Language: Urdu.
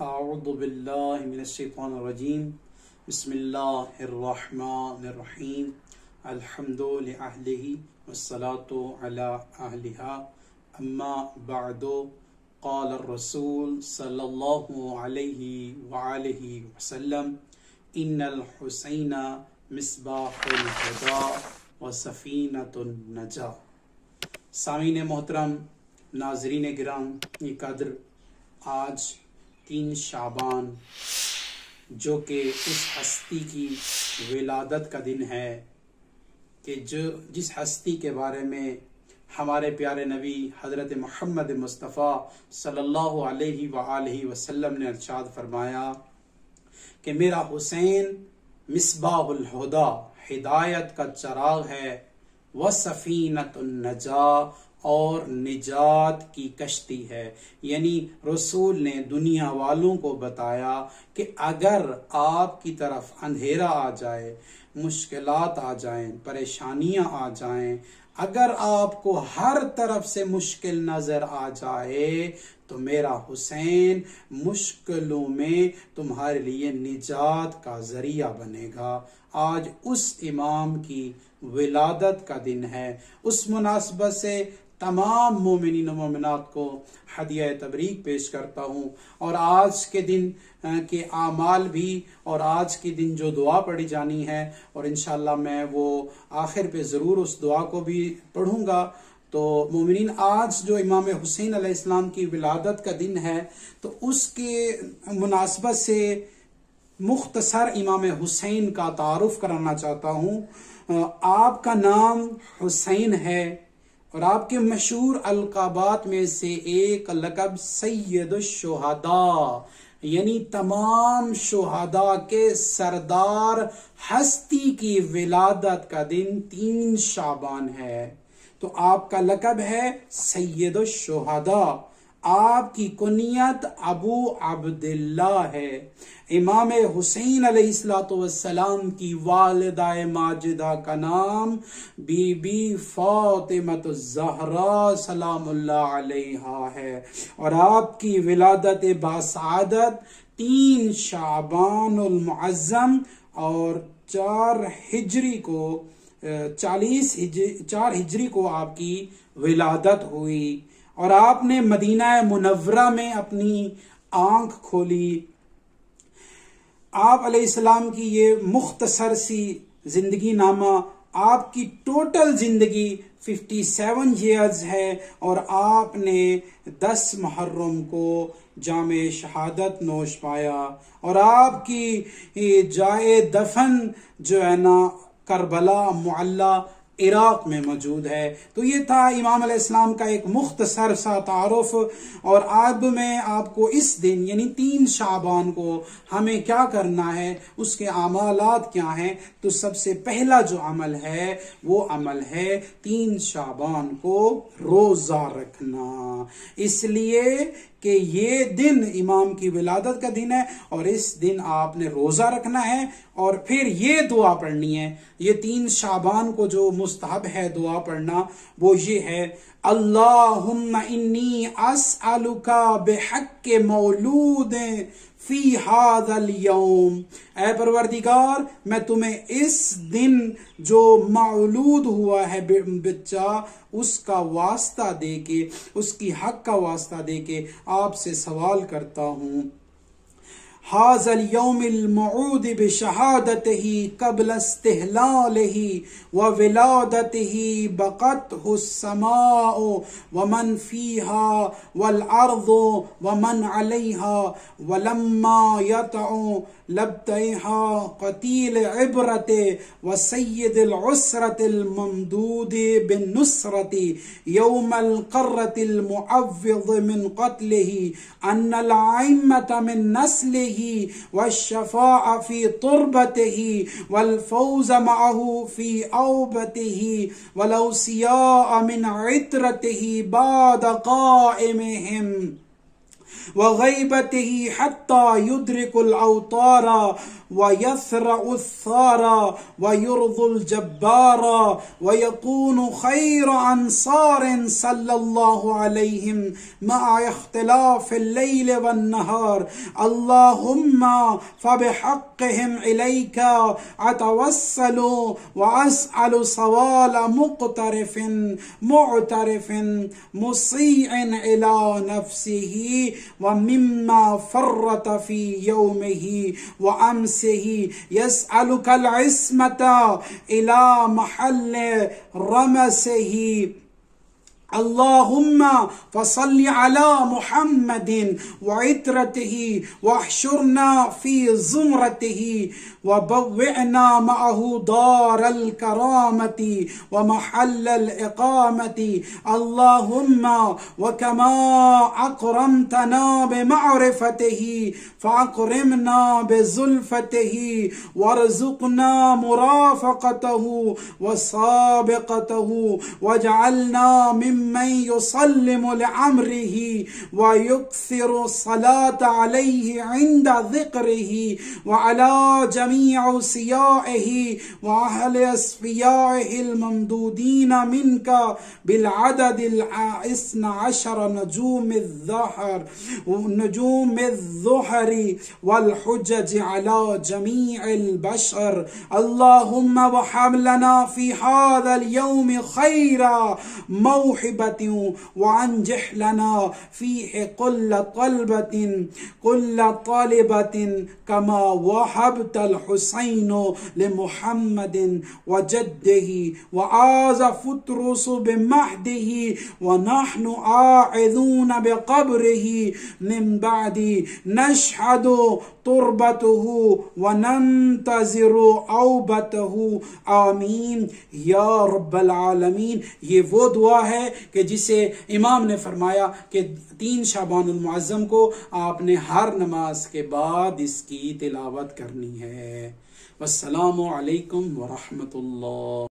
اعوذ باللہ من الشیطان الرجیم بسم اللہ الرحمن الرحیم الحمد للہ والصلاة علی اہلہا اما بعد قال الرسول صلی اللہ علیہ وآلہ وسلم ان الحسین مصباح الہدی وسفینۃ النجاہ۔ سامعین محترم، ناظرین گرام قدر، آج 3 شعبان جو کہ اس ہستی کی ولادت کا دن ہے کہ جس ہستی کے بارے میں ہمارے پیارے نبی حضرت محمد مصطفیٰ صلی اللہ علیہ وآلہ وسلم نے ارشاد فرمایا کہ میرا حسین مصباح الہدی، ہدایت کا چراغ ہے، وسفینۃ النجاہ، اور نجات کی کشتی ہے۔ یعنی رسول نے دنیا والوں کو بتایا کہ اگر آپ کی طرف اندھیرا آ جائے، مشکلات آ جائیں، پریشانیاں آ جائیں، اگر آپ کو ہر طرف سے مشکل نظر آ جائے تو میرا حسین مشکلوں میں تمہارے لیے نجات کا ذریعہ بنے گا۔ آج اس امام کی ولادت کا دن ہے۔ اس مناسبت سے تمام مومنین و مومنات کو ہدیہ تبریک پیش کرتا ہوں، اور آج کے دن کے اعمال بھی اور آج کے دن جو دعا پڑھی جانی ہے، اور انشاءاللہ میں وہ آخر پہ ضرور اس دعا کو بھی پڑھوں گا۔ تو مومنین، آج جو امام حسین علیہ السلام کی ولادت کا دن ہے، تو اس کے مناسبت سے مختصر امام حسین کا تعارف کرانا چاہتا ہوں۔ آپ کا نام حسین ہے، اور آپ کے مشہور القابات میں سے ایک لقب سید الشہداء، یعنی تمام شہداء کے سردار ہستی کی ولادت کا دن 3 شعبان ہے۔ تو آپ کا لقب ہے سید الشہداء، آپ کی کنیت ابو عبداللہ ہے۔ امام حسین علیہ السلام کی والدہ ماجدہ کا نام بی بی فاطمہ الزہرا سلام اللہ علیہا ہے، اور آپ کی ولادت باسعادت 3 شعبان المعظم اور 4 ہجری کو آپ کی ولادت ہوئی، اور آپ نے مدینہ منورہ میں اپنی آنکھ کھولی۔ آپ علیہ السلام کی یہ مختصر سی زندگی نامہ، آپ کی ٹوٹل زندگی 57 ایئرز ہے، اور آپ نے 10 محرم کو جام شہادت نوش پایا، اور آپ کی جائے دفن جو ہے نا کربلا معلی عراق میں موجود ہے۔ تو یہ تھا امام علیہ السلام کا ایک مختصر سا تعارف، اور اب میں آپ کو اس دن یعنی 3 شعبان کو ہمیں کیا کرنا ہے، اس کے اعمالات کیا ہیں۔ تو سب سے پہلا جو عمل ہے وہ عمل ہے 3 شعبان کو روزہ رکھنا، اس لیے کہ یہ دن امام کی ولادت کا دن ہے، اور اس دن آپ نے روزہ رکھنا ہے، اور پھر یہ دعا پڑھنی ہے۔ یہ 3 شعبان کو جو مستحب ہے دعا پڑھنا وہ یہ ہے: اللہم انی اسألک بحق مولود فی ھذا الیوم، اے پروردگار میں تمہیں اس دن جو مولود ہوا ہے بچہ، اس کا واسطہ دے کے، اس کی حق کا واسطہ دے کے آپ سے سوال کرتا ہوں۔ ھذا اليوم الموعود بشہادتہ قبل استحلالہ وولادتہ بقته السماء ومن فیہا والارض ومن علیہا ولما یطع لبتیہا قتیل عبرت وسید العسرت الممدود بالنصرت یوم القرۃ المعوض من قتلہ ان العائمۃ من نسلہ والشفاع فی تربتہ والفوز معه فی اوبتہ والاوصیاء من عطرتہ بعد قائمہم وغيبته حتى يدرك الأوطار ويثرأ الثار ويرضي الجبار ويكون خير أنصار صلى الله عليهم مع اختلاف الليل والنهار. اللهم فبحقهم إليك أتوسل وأسأل سوال مقترف معترف مسيء إلى نفسه ومما فرط في يومه وأمسه، يسألك العصمة إلى محل رمسه. اللهم فصل على محمد وعترته واحشرنا في زمرته وبوئنا معه دار الكرامة ومحل الإقامة. اللهم وكما أكرمتنا بمعرفته فأكرمنا بزلفته وارزقنا مرافقته وسابقته واجعلنا ممن يسلم لأمره ويكثر الصلاة عليه عند ذكره وعلى جميع صيائه وأهل أصفيائه الممدودين منك بالعدد 12 نجوم الظهر والحجج على جميع البشر. اللهم وهب لنا في هذا اليوم خيرا موهبة وأنجح لنا فيه كل طالبة كما وهبت الحسين لمحمد وجده وآز فترس بمهده ونحن آعذون بقبره من بعد نشهد تربته وننتظر اوبته. آمین یا رب العالمین. یہ وہ دعا ہے کہ جسے امام نے فرمایا کہ 3 شعبان المعظم کو آپ نے ہر نماز کے بعد اس کی تلاوت کرنی ہے. والسلام علیکم ورحمۃ اللہ.